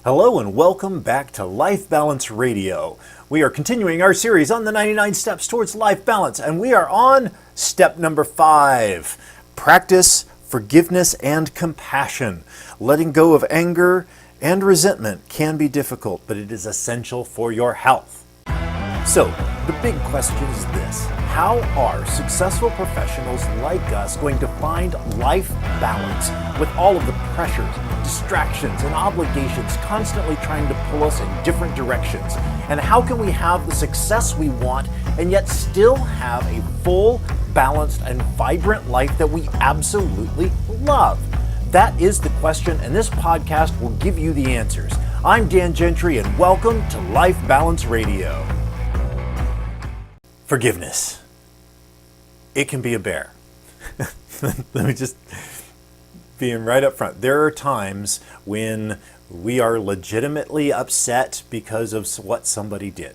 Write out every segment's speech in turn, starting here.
Hello and welcome back to Life Balance Radio. We are continuing our series on the 99 steps towards life balance, and we are on step number 5. Practice forgiveness and compassion. Letting go of anger and resentment can be difficult, but it is essential for your health. So, the big question is this: how are successful professionals like us going to find life balance with all of the pressures, distractions, and obligations constantly trying to pull us in different directions? And how can we have the success we want and yet still have a full, balanced, and vibrant life that we absolutely love? That is the question, and this podcast will give you the answers. I'm Dan Gentry, and welcome to Life Balance Radio. Forgiveness. It can be a bear. Let me just be right up front. There are times when we are legitimately upset because of what somebody did.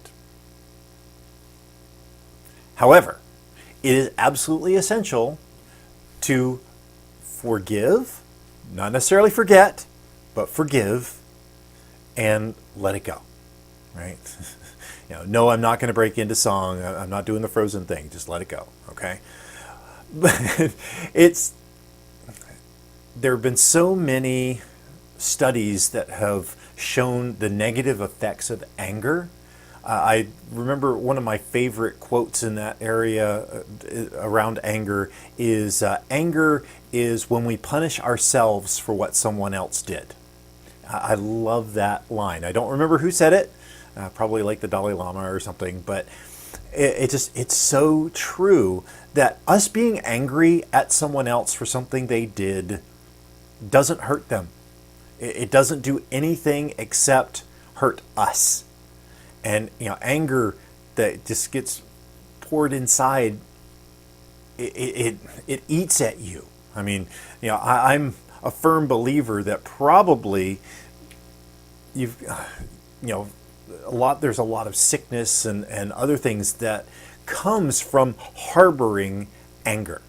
However, it is absolutely essential to forgive, not necessarily forget, but forgive and let it go, right? No, I'm not going to break into song. I'm not doing the Frozen thing. Just let it go, okay? But there have been so many studies that have shown the negative effects of anger. I remember one of my favorite quotes in that area around anger is, anger is when we punish ourselves for what someone else did. I love that line. I don't remember who said it. Probably like the Dalai Lama or something, but it's so true that us being angry at someone else for something they did doesn't hurt them. It doesn't do anything except hurt us. And anger that just gets poured inside, it eats at you. I mean, I'm a firm believer that probably there's a lot of sickness and other things that comes from harboring anger,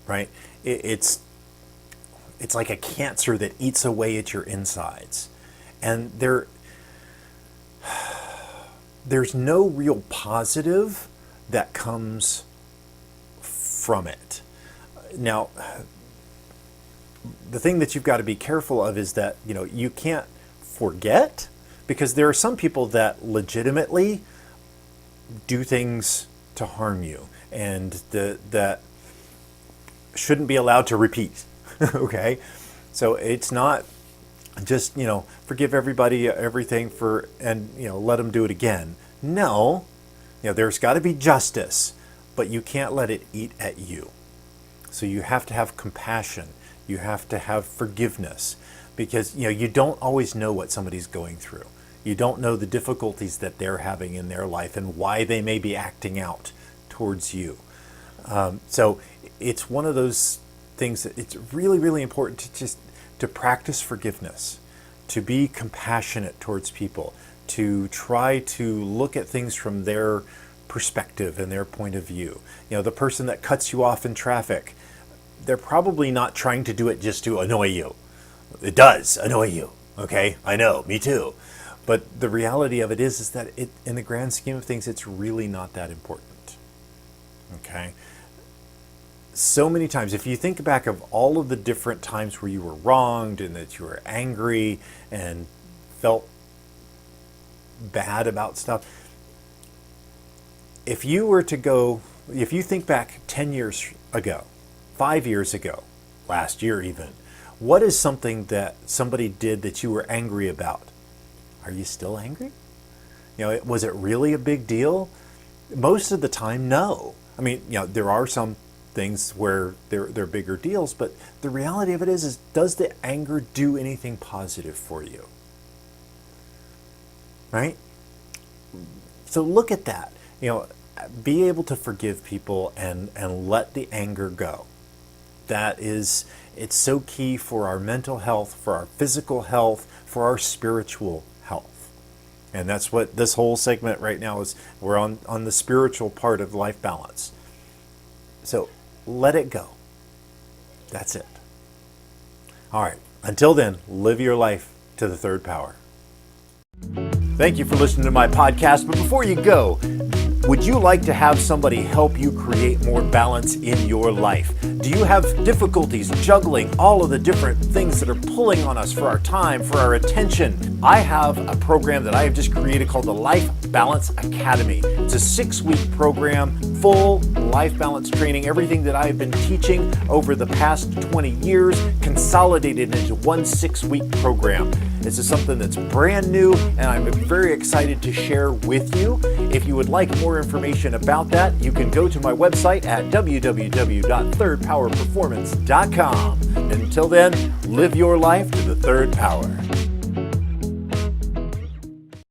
right? It's like a cancer that eats away at your insides. And there's no real positive that comes from it. Now, the thing that you've got to be careful of is that, you can't forget, because there are some people that legitimately do things to harm you and that shouldn't be allowed to repeat. Okay? So it's not just, forgive everybody, everything and let them do it again. No, there's got to be justice, but you can't let it eat at you. So you have to have compassion. You have to have forgiveness, because, you don't always know what somebody's going through. You don't know the difficulties that they're having in their life and why they may be acting out towards you. So it's one of those things that it's really, really important to practice forgiveness, to be compassionate towards people, to try to look at things from their perspective and their point of view. The person that cuts you off in traffic, they're probably not trying to do it just to annoy you. It does annoy you, okay? I know, me too. But the reality of it is that in the grand scheme of things, it's really not that important, okay? So many times, if you think back of all of the different times where you were wronged and that you were angry and felt bad about stuff, if you think back 10 years ago, 5 years ago, last year even, what is something that somebody did that you were angry about? Are you still angry? Was it really a big deal? Most of the time, no. I mean, there are some things where they're bigger deals, but the reality of it is does the anger do anything positive for you? Right? So look at that. Be able to forgive people and let the anger go. It's so key for our mental health, for our physical health, for our spiritual health. And that's what this whole segment right now is. We're on the spiritual part of life balance. So let it go. That's it. All right. Until then, live your life to the third power. Thank you for listening to my podcast, but before you go, would you like to have somebody help you create more balance in your life? Do you have difficulties juggling all of the different things that are pulling on us for our time, for our attention? I have a program that I have just created called the Life Balance Academy. It's a 6-week program, full life balance training, everything that I've been teaching over the past 20 years, consolidated into one 6-week program. This is something that's brand new, and I'm very excited to share with you. If you would like more information about that, you can go to my website at www.thirdpowerperformance.com. Until then, live your life to the third power.